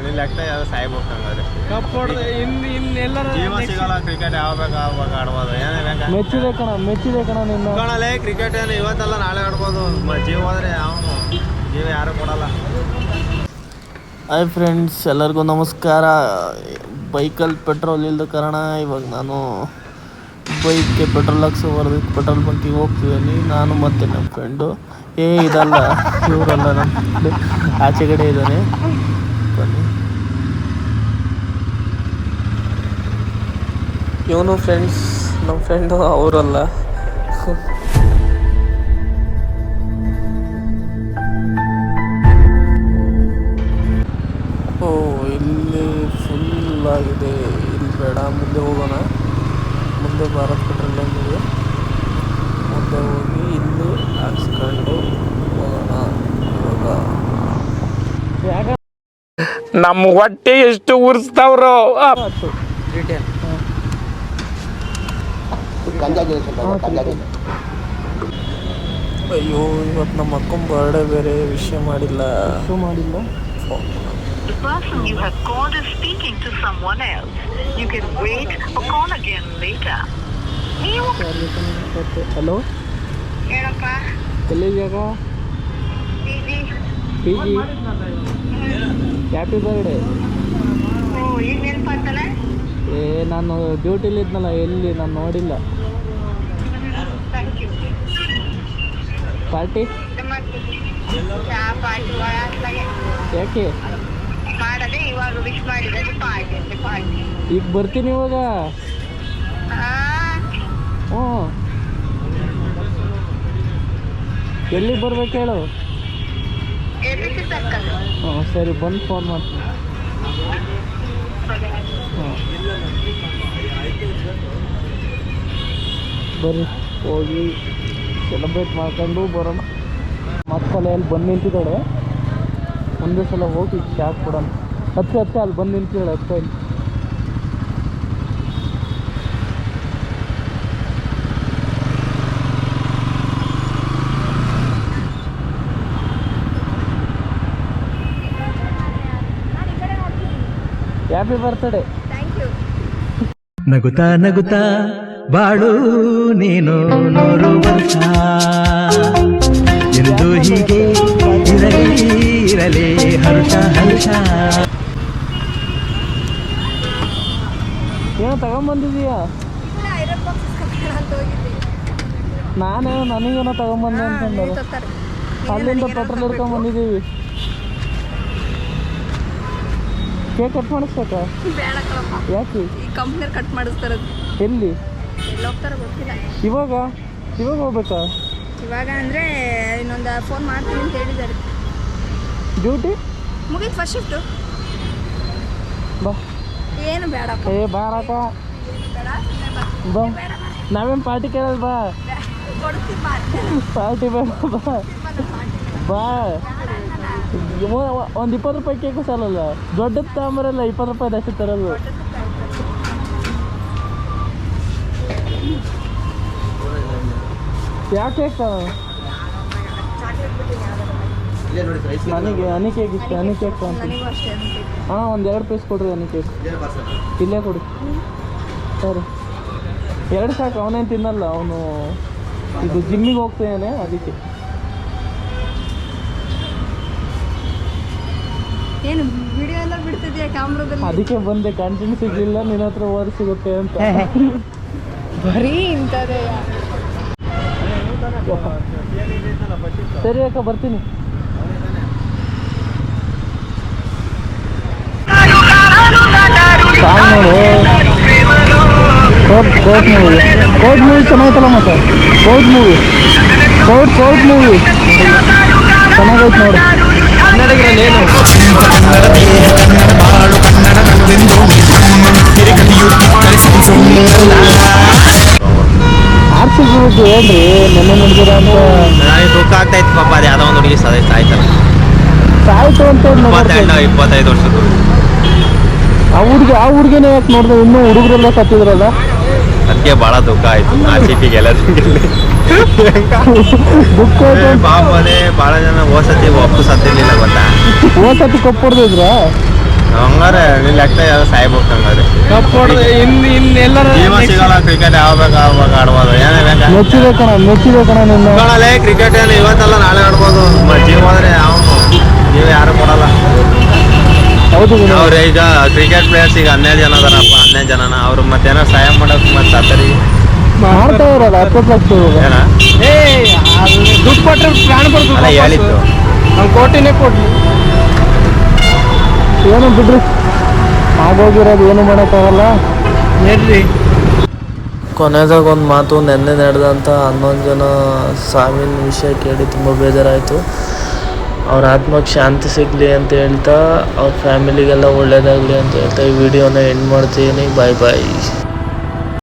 ಹಳ್ಳಿ ಲೆಕ್ಕ ಯಾವ್ದು ಸಾಯ್ಬೇಕಂಗಾದ್ರೆ ಕಪ್ ಹೊಡೆದ ಇನ್ನೆಲ್ಲರ ಜೀವ ಸಿಗಲ್ಲ. ಕ್ರಿಕೆಟ್ ಯಾವಾಗ ಆಡ್ಬೋದು. ಏನೇ ಮೆಚ್ಚಿದೆ ಕಣ ನಿನ್ನ ಕಣಲೇ ಕ್ರಿಕೆಟ್ ಏನು ಇವತ್ತಲ್ಲ ನಾಳೆ ಆಡ್ಬೋದು. ಜೀವ ಹೋದ್ರೆ ಅವನು ಜೀವ ಯಾರು ಕೊಡಲ್ಲ. ಹಾಯ್ ಫ್ರೆಂಡ್ಸ್, ಎಲ್ಲರಿಗೂ ನಮಸ್ಕಾರ. ಬೈಕಲ್ಲಿ ಪೆಟ್ರೋಲ್ ಇಲ್ಲದ ಕಾರಣ ಇವಾಗ ನಾನು ಬೈಕ್ಗೆ ಪೆಟ್ರೋಲ್ ಹಾಕ್ಸೋಬಾರ್ದು ಪೆಟ್ರೋಲ್ ಬಂಕಿಗೆ ಹೋಗ್ತಿದ್ದೀನಿ. ನಾನು ಮತ್ತು ನಮ್ಮ ಫ್ರೆಂಡು. ಇದಲ್ಲ, ಇವರಲ್ಲ, ನಮ್ಮ ಫ್ರೆಂಡು ಆಚೆ ಕಡೆ ಇದ್ದಾನೆ. ಬನ್ನಿ, ಇವನು ಫ್ರೆಂಡ್ಸ್, ನಮ್ಮ ಫ್ರೆಂಡು ಅವರಲ್ಲ. ಇಲ್ಲಿ ಫುಲ್ ಆಗಿದೆ. ಇಲ್ಲಿ ಬೇಡ, ಮುಂದೆ ಹೋಗೋಣ. ಮುಂದೆ ಭಾರತ್ ಪೆಟ್ರೋಲಿಯಂ ಇದೆ, ಮುಂದೆ ಹೋಗಿ ಇಲ್ಲಿ ಹಾಕ್ಸ್ಕೊಂಡು ಹೋಗೋಣ. ಇವಾಗ ನಮ್ಮ ಹೊಟ್ಟೆ ಎಷ್ಟು ಉರ್ಸ್ತಾವ್ರು. ಅಯ್ಯೋ, ಇವತ್ತು ನಮ್ಮ ಅಕ್ಕನ ಬರ್ಡೇ ಬೇರೆ, ವಿಷಯ ಮಾಡಿಲ್ಲ. The person you have called is speaking to someone else. You can wait or call again later. Hello, ಏನಪ್ಪ ಎಲ್ಲಿದ್ಯಾಗ? P G. Happy birthday. ಈಗ ನೆನಪಾಗ್ತಾನೆ? ನಾನು ಡ್ಯೂಟಿಲಿ ಇದ್ನಲ್ಲ, ಎಲ್ಲಿ ನಾನು ನೋಡಿಲ್ಲ. Thank you. ಪಾರ್ಟಿ ಯಾಕೆ ಮಾಡದೆ ಇವಾಗ ವಿಶ್ ಮಾಡಿದ್ರೆ ಪಾರ್ಟಿ. ಈಗ ಬರ್ತೀನಿ ಇವಾಗ. ಹ್ಞೂ, ಎಲ್ಲಿಗೆ ಬರ್ಬೇಕು ಹೇಳು? ಹ್ಞೂ ಸರಿ, ಬಂದು ಫೋನ್ ಮಾಡ್ತೀನಿ. ಹಾಂ ಬರ್ರಿ, ಹೋಗಿ ಸೆಲೆಬ್ರೇಟ್ ಮಾಡ್ಕೊಂಡು ಬರೋಣ. ಮಕ್ಕಳೆಲ್ಲಿ ಬಂದು ನಿಂತಿದ್ದಾಳೆ. ಒಂದೇ ಸಲ ಹೋಗಿ ಶಾಕ್ ಕೊಡೋಣ. ಹತ್ತು ಅಲ್ಲಿ ಬಂದು ನಿಂತಿದ್ದಾಳೆ. ಇಲ್ಲಿ ಹ್ಯಾಪಿ ಬರ್ತ್ಡೇ. ನಗುತ್ತಾ ನಗುತ್ತಾ ಬಾಳು ನೀನು 100 ವರ್ಷ ಎಂದು ಹೀಗೆ ಇರಲಿ ಹರ್ಷ ಹರ್ಷ. ಏನೋ ತಗೊಂಬಂದಿದೀಯಾ? ನಾನೇನೋ ನನಗೇನೋ ತಗೊಂಬಂದೆ ಅಂತಂದರು. ಅಲ್ಲಿಂದ ಪೆಟ್ರೋಲ್ ಹಿಡ್ಕೊಂಬಂದಿದ್ದೀವಿ. ಕೇಕ್ ಕಟ್ ಮಾಡಿಸ್ಬೇಕಾ? ಯಾಕೆ? ಈ ಕಂಪ್ನಿಯವ್ರು ಕಟ್ ಮಾಡಿಸ್ತಾರೆ. ಎಲ್ಲಿ ಹೋಗ್ತಾರ ಗೊತ್ತಿಲ್ಲ. ಇವಾಗ ಹೋಗ್ಬೇಕಾ? ಇವಾಗ ಅಂದರೆ ಇನ್ನೊಂದು ಫೋನ್ ಮಾಡ್ತೀನಿ ಅಂತ ಹೇಳಿದ್ದಾರೆ. ಡ್ಯೂಟಿ ಮುಗೀತು, ಫಸ್ಟ್ ಶಿಫ್ಟು. ಬಾ. ಏನು ಬೇಡ ಬಾರಕ್ಕ, ಬಾ. ನಾವೇನು ಪಾರ್ಟಿ ಕೇಳಲ್ಲ, ಬಾ. ಪಾರ್ಟಿ ಬೇಡ, ಬಾ. ಒಂದು 20 ರೂಪಾಯಿ ಕೇಕು ಸಾಲಲ್ಲ. ದೊಡ್ಡದು ತಗೊಂಬರಲ್ಲ, 20 ರೂಪಾಯಿ ಅಷ್ಟು ತರೋದು. ಯಾಕೆ ಕೇಕ್ ತಗೋ? ನನಗೆ ಹನಿ ಕೇಕ್ ಇಷ್ಟ. ಹನಿ ಕೇಕ್ ತಗೊಂತೀನಿ. ಹಾಂ, ಒಂದು 2 ಪೀಸ್ ಕೊಡ್ರಿ ಹನಿ ಕೇಕ್. ಇಲ್ಲೇ ಕೊಡಿ. ಸರಿ, 2 ಸಾಕು. ಅವನೇನು ತಿನ್ನಲ್ಲ, ಅವನು ಇದು ಜಿಮ್ಮಿಗೆ ಹೋಗ್ತಾನೆ, ಅದಕ್ಕೆ. ಏನು ವಿಡಿಯೋ ಎಲ್ಲ ಬಿಡ್ತಿದ್ಯಾ ಕ್ಯಾಮ್ರಾದಲ್ಲಿ? ಅದಕ್ಕೆ ಬಂದೆ, ಕಂಟೆಂಟ್ ಸಿಗಲಿಲ್ಲ, ನಿನ್ನ ಹತ್ರ ಓದಿ ಸಿಗುತ್ತೆ ಅಂತ. ಬರೀ ಇಂಥದೇ. ಸರಿ ಅಕ್ಕ, ಬರ್ತೀನಿ. ಕೋರ್ಟ್ ಮೂವಿ ಚೆನ್ನಾಗೈತಲ್ಲ. ಮತ್ತೆ ಕೋರ್ಟ್ ಮೂವಿ ಚೆನ್ನಾಗೈತೆ ನೋಡಿ. ಆರ್ಸಿ ಹೇಳ್ರಿ, ನೆನ್ನೆ ನೋಡಿದಿರ ಅಂತ. ನನಗೆ ದುಃಖ ಆಗ್ತಾಯಿತ್ತು ಪಾಪ. ಅದು ಯಾವುದೋ ಒಂದು ಹುಡುಗಿ ಸಾಯ್ತಾರೆ. ಸಾಯ್ತು ಅಂತ 25 ವರ್ಷದ್ದು. ಆ ಹುಡುಗಿನೇ ಯಾಕೆ ನೋಡಿದೆ? ಇನ್ನೂ ಹುಡುಗರೆಲ್ಲ ಸತ್ತಿದ್ರಲ್ಲ. ಅದಕ್ಕೆ ಭಾಳ ದುಃಖ ಆಯಿತು. RCB ಎಲ್ಲ ಪಾಪನೇ ಭಾಳ ಜನ. ಹೋಸತಿ ಒಪ್ಪು ಸತ್ತಿರ್ಲಿಲ್ಲ ಗೊತ್ತಾ? ಹೋಸತಿ ಕಪ್ ಹೊಡೆದಿದ್ರ? ಹಂಗಾರೆ ನಿನ್ನ ಲೆಕ್ಕ ಯಾವ್ದು ಸಾಯ್ಬೇಕು ಹಂಗಾರೆ ಕಪ್ ಹೊಡೆದು ಇನ್ನೆಲ್ಲರ ಜೀವ ಸಿಗಲ್ಲ ಕ್ರಿಕೆಟ್ ಯಾವಾಗ ಆಡ್ಬೋದು ಏನೇ ಬೇಕಾ ಮೆಚ್ಚಿದೆ ಕಣ ನಿನ್ನ ಸಿಗೋಣಲ್ಲೇ ಕ್ರಿಕೆಟ್ ಏನು ಇವತ್ತಲ್ಲ ನಾಳೆ ಆಡ್ಬೋದು ಜೀವ ಹೋದ್ರೆ ಅವನು ಜೀವ ಯಾರು ಕೊಡಲ್ಲ ಹೌದು ಅವ್ರು ಈಗ ಕ್ರಿಕೆಟ್ ಪ್ಲೇಯರ್ಸ್ ಈಗ 12 ಜನ ಅದಾರಪ್ಪ 12 ಜನನ ಅವ್ರು ಮತ್ತೇನೋ ಸಹಾಯ ಮಾಡೋಕೆ ಮತ್ತೆ ಸತ್ತರಿ ಮಾಡ್ತಾ ಇರೋದು 10 ಲಕ್ಷ ಏನ ದುಡ್ಡು ಕೊಟ್ಟರೆ ಪ್ರಾಣ ಅಲ್ಲ ಹೇಳಿತ್ತು ನಾವು ಕೋಟಿನೇ ಕೊಡ್ಲಿ ಏನು ಬಿಡ್ರಿ ಆಗೋಗಿರೋದು ಏನು ಮಾಡೋಕ್ಕಾಗಲ್ಲ ಹೇಳ್ರಿ. ಕೊನೆದಾಗ ಒಂದು ಮಾತು ನೆನ್ನೆ ನಡೆದಂಥ 11 ಜನ ಸಾವಿನ ವಿಷಯ ಕೇಳಿ ತುಂಬ ಬೇಜಾರಾಯಿತು. ಅವ್ರ ಆತ್ಮಕ್ಕೆ ಶಾಂತಿ ಸಿಗಲಿ ಅಂತ ಹೇಳ್ತಾ ಅವ್ರ ಫ್ಯಾಮಿಲಿಗೆಲ್ಲ ಒಳ್ಳೇದಾಗಲಿ ಅಂತ ಹೇಳ್ತಾ ಈ ವಿಡಿಯೋನ ಎಂಡ್ ಮಾಡ್ತೀನಿ. ಬಾಯ್ ಬಾಯ್.